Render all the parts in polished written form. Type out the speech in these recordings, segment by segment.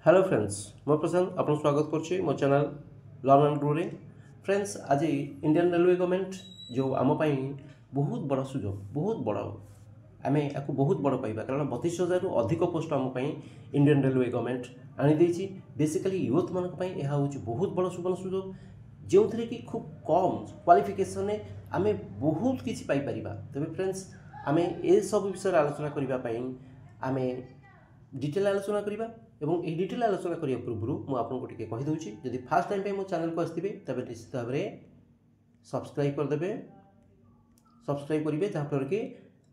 Hello friends मैं प्रशांत आपन स्वागत करछि मो चैनल लर्न एंड ग्रो रे। फ्रेंड्स आज इंडियन रेलवे गवर्नमेंट जो आम पाई बहुत बड़ सुजोग बहुत बड़ आम या बहुत बड़ पाइबा कारण 32,000 रु अधिक पोस्ट आम पाई इंडियन रेलवे गवर्नमेंट आनी देछि। बेसिकली यूथ मानक पाई यह होछि बहुत बड़ सुवर्ण सुजोग जो थी कि खूब कम क्वालिफिकेशन आम बहुत किसी पाई परिबा। तबे फ्रेंड्स आम ए सब विषय आलोचना करबा पाई आम डिटेल आलोचना करबा एवं यह डिटेल आलोचना करने पूर्व मुझे आपको टी कहीदे जदि फास्ट टाइम पे मो चैनल को आसते तेज निश्चित भाव में सब्सक्राइब करदे सब्सक्राइब करेंगे जहाँफल कि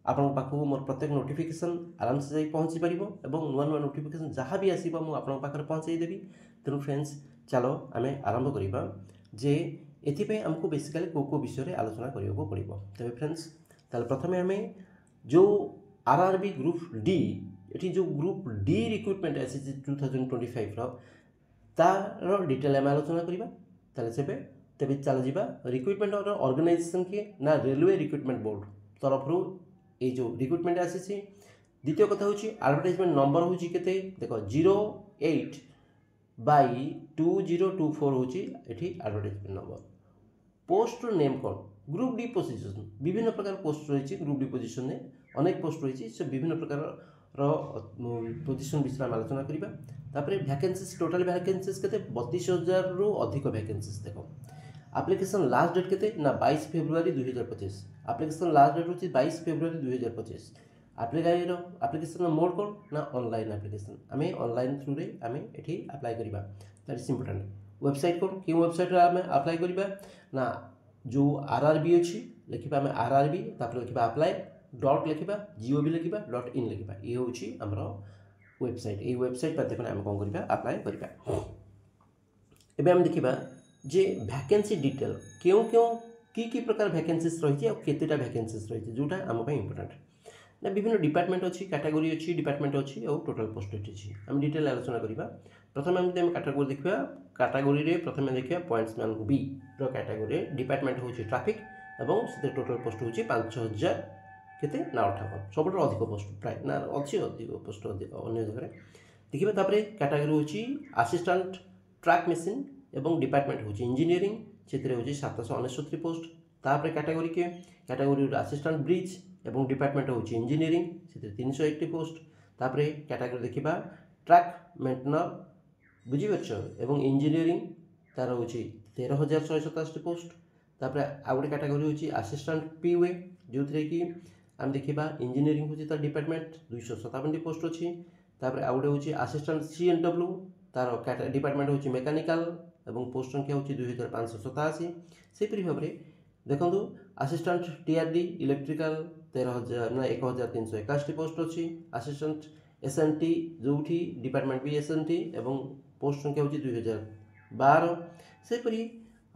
आपण पाखक मोर प्रत्येक नोटिफिकेशन आराम से जाई पहुँची पार और नुआ नुआ नोटिफिकेशन जहाँ भी आसो मुझे पहुँचईदेवी। तेणु फ्रेंड्स चलो आम आरंभ करवा जे एपाई आमको बेसिकली को विषय में आलोचना करने पड़ो। तेज फ्रेंड्स प्रथम आम जो आरआरबी ग्रुप डी ये जो ग्रुप डी रिक्रुटमेंट आसी 2025 तार डिटेल आम आलोचना करवा। तेज चल जा रिक्रुटमेंट ऑर्गेनाइजेशन किए ना रेलवे रिक्रुटमेंट बोर्ड तरफ ये जो रिक्रुटमेंट आसी। द्वितीय कथा हूँ एडवर्टाइजमेंट नंबर हूँ केते देख 08/2024 हूँ ये एडवर्टाइजमेंट नंबर। पोस्ट नेम कौन ग्रुप डी पोजिशन विभिन्न प्रकार पोस्ट रही ग्रुप डी पोजिशन में अनेक पोस्ट रही से विभिन्न प्रकार पोजिशन विषय में आलोचना करवा। वैकेंसीज टोटाल वैकेंसीज के 32,000 रु अधिक वैकेंसीज देख। एप्लिकेशन लास्ट डेट के ना 22 फेब्रुआरी 2025 एप्लिकेशन लास्ट डेट हूँ 22 फेब्रुआरी 2025। एप्लिकेशन मोड कौन ना ऑनलाइन एप्लिकेशन आम ऑनलाइन थ्रू रे आम ये अप्लाई करवा। That is important. वेबसाइट कौन क्यों वेबसाइट आम अप्लाई करवा ना जो आरआरबी अच्छी लिखा आम आरआरबी लिखा अप्लाई डॉट लिखा जीओवी लिखा .in लिखा ये हूँ आमर वेबसाइट। ये वेबसाइट पर आम कौन करवा अप्लाई करवा। एबे आम देखा जे वैकेंसी डिटेल क्यों क्यों की प्रकार वैकेंसीज रही है केतेटा वैकेंसीज रही है जोटा आम इंपोर्टेंट ना विभिन्न डिपार्टमेंट अच्छी कैटेगोरी अच्छी डिपार्टमेंट अच्छी और टोटाल पोस्ट अच्छी आम डिटेल आलोचना करवा। प्रथम आम कैटेगोरी देखा कैटेगोरी प्रथम देखा पॉइंट्समैन बी कैटेगोरी डिपार्टमेंट हूँ ट्रैफिक और से टोटाल पोस्ट हूँ 5,000 केते ना 58 सब अधिक पोस्ट प्राय ना अच्छी अधिक पोस्ट अन्य जगह देखिए। कैटेगोरी हूँ असिस्टेंट ट्रैक मशीन एवं डिपार्टमेंट हूँ इंजीनियरिंग से हूँ 769 पोस्ट। कैटेगोरी के कैटेगोरी असिस्टेंट ब्रिज एवं डिपार्टमेंट हूँ इंजीनियरिंग से 380 पोस्ट। कैटेगोरी देखा ट्रैक मेंटेनर बुझीपार एवं इंजीनियरिंग तार हूँ 13,187 पोस्ट। आउ गोटे कैटेगोरी हूँ असिस्टेंट पीवे जो थी कि आम देखा इंजीनियरिंग हूँ तार डिपार्टमेंट 257 पोस्ट अच्छी। आउ गोटे हूँ असिस्टेंट CNW तार डिपार्टमेंट हूँ मेकानिकल एवं पोस्ट संख्या हूँ 2,587। सेपरी भाव में देखो असिस्टेंट TRD इलेक्ट्रिकल 1,381 पोस्ट अच्छी। असिस्टेंट SNT जो डिपार्टमेंट भी SNT एवं पोस्ट संख्या हूँ 2,012। सेपरी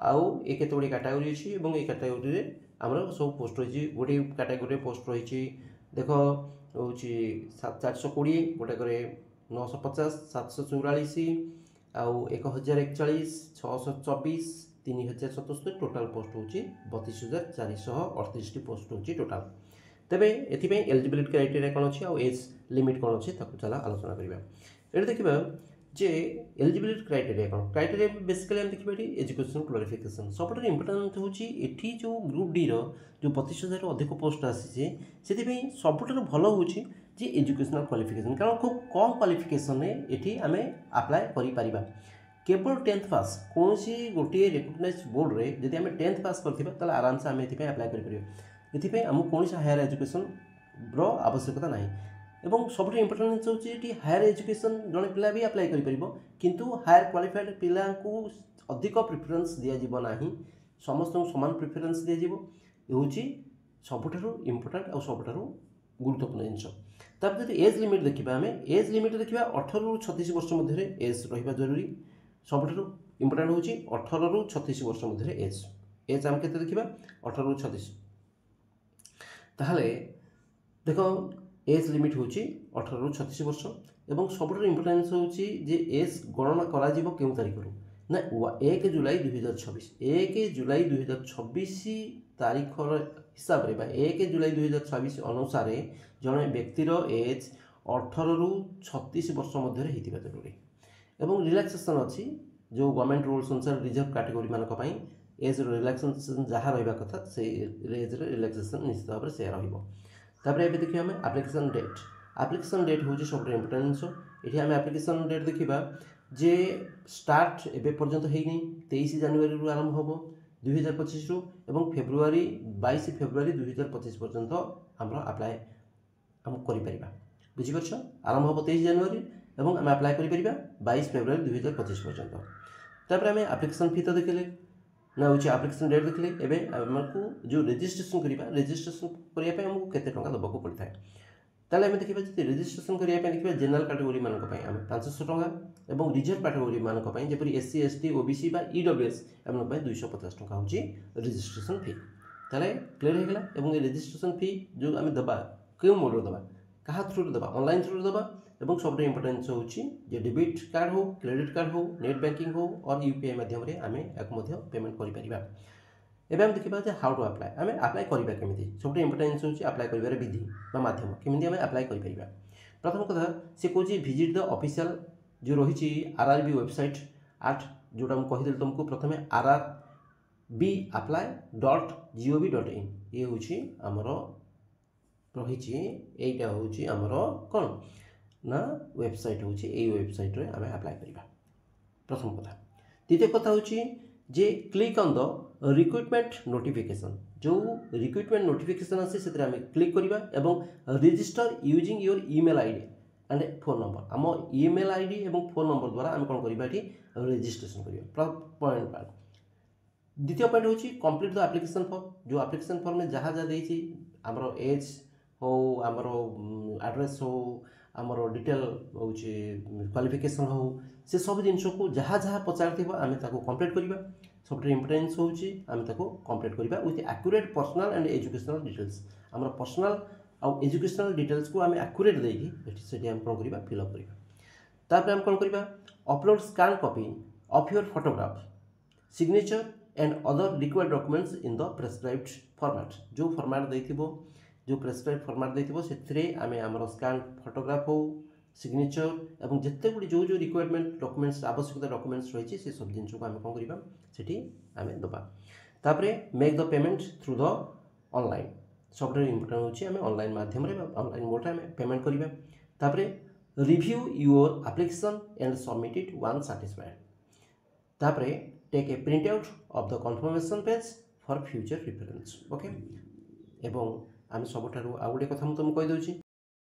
आउ ये केतोड़ी कैटेगोरी अच्छी और ये कैटेगोरी आमर सब पोस्ट रही गोटे कैटेगोरी पोस्ट रही देख हूँ 420 गोटे 950 744 आउ 1,041 624 3,077 टोटाल पोस्ट हूँ 32,438 पोस्ट हूँ टोटाल। तेरे ये एलिजिबिलिटी क्राइटेरिया कौन अच्छी आउ एज लिमिट कौन अच्छी चला आलोचना करवा। ये देखा जे एलिजिबिलिटी क्राइटेरिया कौन क्राइटेरिया बेसिकली हम देखा ये एजुकेशन क्वालिफिकेशन सब इंपोर्टेंट हूँ ये जो ग्रुप डी रो जो 32,000 अधिक पोस्ट आसी से सबुठ भल हूँ जे एजुकेशनल क्वालिफिकेशन कारण खूब कम क्वालिफिकेशन ये आम अप्लाई करें केवल 10th पास कौन सी गोटे रिकग्नाइज बोर्ड रे जदि आम 10th पास करते आराम से आम ये अप्लाई करें आमको कौन हायर एजुकेशन रो आवश्यकता ना। एवं सब इंपोर्टेंट हूँ हायर एजुकेशन जड़े पिला भी अप्लाई किंतु हायर क्वालिफाइड पिला को अधिक प्रिफरेन्स दिज्व ना समस्त समान प्रिफरेन्स दिज्व हूँ सबुठ इंपोर्टेंट और सबुठ गुरुत्वपूर्ण जिनस। जब एज लिमिट देखा आम एज लिमिट देखा 18 रु 36 वर्ष मध्य एज रहा जरूरी सबुठ इंपोर्टेंट हूँ 18 रु 36 वर्ष मध्य एज एज आम के देखा 18 रु 36 ताहले देख एज लिमिट हूँ 18 रु 36 वर्ष एवं सबुठ इंपोर्टेंस हूँ जे एज गणना करा क्यों तारीख ना 1 जुलाई 2026 1 जुलाई 2026 तारीख हिसाब से 1 जुलाई 2026 अनुसार जड़े व्यक्तिर एज 18 रु 36 वर्ष मध्य होता जरूरी एवं रिलैक्सेशन अच्छी जो गवर्नमेंट रूल्स अनुसार रिजर्व कैटेगरी मान एज रिलैक्सेशन जहाँ रहा कथा से एज रिलैक्सेशन निश्चित भाव में से रहा। देखिए आम आप्लिकेशन डेट हूँ सब इम्पोर्टाट जिनस ये आम आप्लिकेशन डेट देखा जे स्टार्ट एवं पर्यंत होनी 23 जनवरी रु आरंभ हम 2025 रु एवं फेब्रुआरी 22 फेब्रुआरी 2025 पर्यंत आम आप्लाय आम कर बुझीपार आरंभ हम 23 जनवरी एवं आम आप्लाय कर 22 फेब्रुआरी 2025 पर्यंत। तापर आम आप्लिकेशन फी तो देखले ना हूँ आप्लिकेशन डेट देखले एवं आमको जो रेजिस्ट्रेशन करवा रेजिस्ट्रेशन करने आमको केते टंका देवाक पड़ता है। ताले आम देखा जी रेजिस्ट्रेशन करने देखा जनरल कैटेगरी मानक आम 500 टंका और रिजर्व कैटेगरी मानक जपरी SC ST OBC बा EWS एम 250 टंका हूँ रेजिस्ट्रेशन फी। ताले क्लियर होगा और रेजिस्ट्रेशन फी जो आम दबा क्यों मोड दबा क्या थ्रु दबा ऑनलाइन थ्रु दबा और सब इम्पोर्टेन्स हूँ जे डेबिट कार्ड हो क्रेडिट कार्ड हो नेट बैंकिंग हो और UPI माध्यम आम या पेमेंट कर एवं आम देखा हाउ टू अप्लाई आम अप्लाई करवा केमी सब इम्पोर्टेन्स हूँ अप्लाई कर विधि माध्यम केमी आम अप्लाई कर। प्रथम कथा सी कौन विजिट द ऑफिशियल जो रही RRB वेबसाइट आट जोटा मुझे कहीदेली तुमको प्रथम RRBapply.gov.in ये हूँ आमर रही यहीटा हूँ आमर कौन ना वेबसाइट हूँ यही वेबसाइट रे आम अप्लाई करवा प्रथम कथा। द्वितीय कथा हूँ जे click on the recruitment notification जो रिक्रुटमेंट नोटिफिकेशन आसे से क्लिक करवा एवं register using your email ID and phone number आम ईमेल आईडी एवं फोन नंबर द्वारा आम कौन करवा रजिस्ट्रेशन करवा पॉइंट पार्ट। द्वितीय पॉइंट हूँ कंप्लीट द एप्लिकेशन फॉर्म जो एप्लिकेशन फॉर्म में जहाँ जहाँ देती आमर एज हो आमर एड्रेस हो आमर डिटेल हूँ क्वालिफिकेशन हो से सब जिन को जहाँ जहाँ पचार थी आम कंप्लीट करवा सब इम्पोर्टेन्स हूँ आम कंप्लीट करवा with accurate personal and educational details आम पर्सनल आउ एजुकेशनल डिटेल्स को आम एक्यूरेट देकी आम कौन करवा फिलअप करवा। आम कौन करवा upload scan copy of your photograph signature and other required documents in the prescribed format जो फॉर्मेट देथिबो जो प्रेस्क्राइब फॉर्मेट देथिबो से आम आमर स्कैन फोटोग्राफ हो सिग्नेचर और जिते गुड़ी जो जो रिक्वायरमेंट डॉक्यूमेंट्स आवश्यकता डॉक्यूमेंट्स रही से सब जिन को आम कौन करवा सेठी आम दबा। तापरे make the payment through the online सब इम्पोर्टेंट हूँ आम ऑनलाइन माध्यम ऑनलाइन मोड आम पेमेंट करवा। तापरे review your application and submit it one satisfied. तापरे take a print out of the confirmation page for future reference okay. एवं आम सबुठ आउ गोटे कथा मुझे कहीदे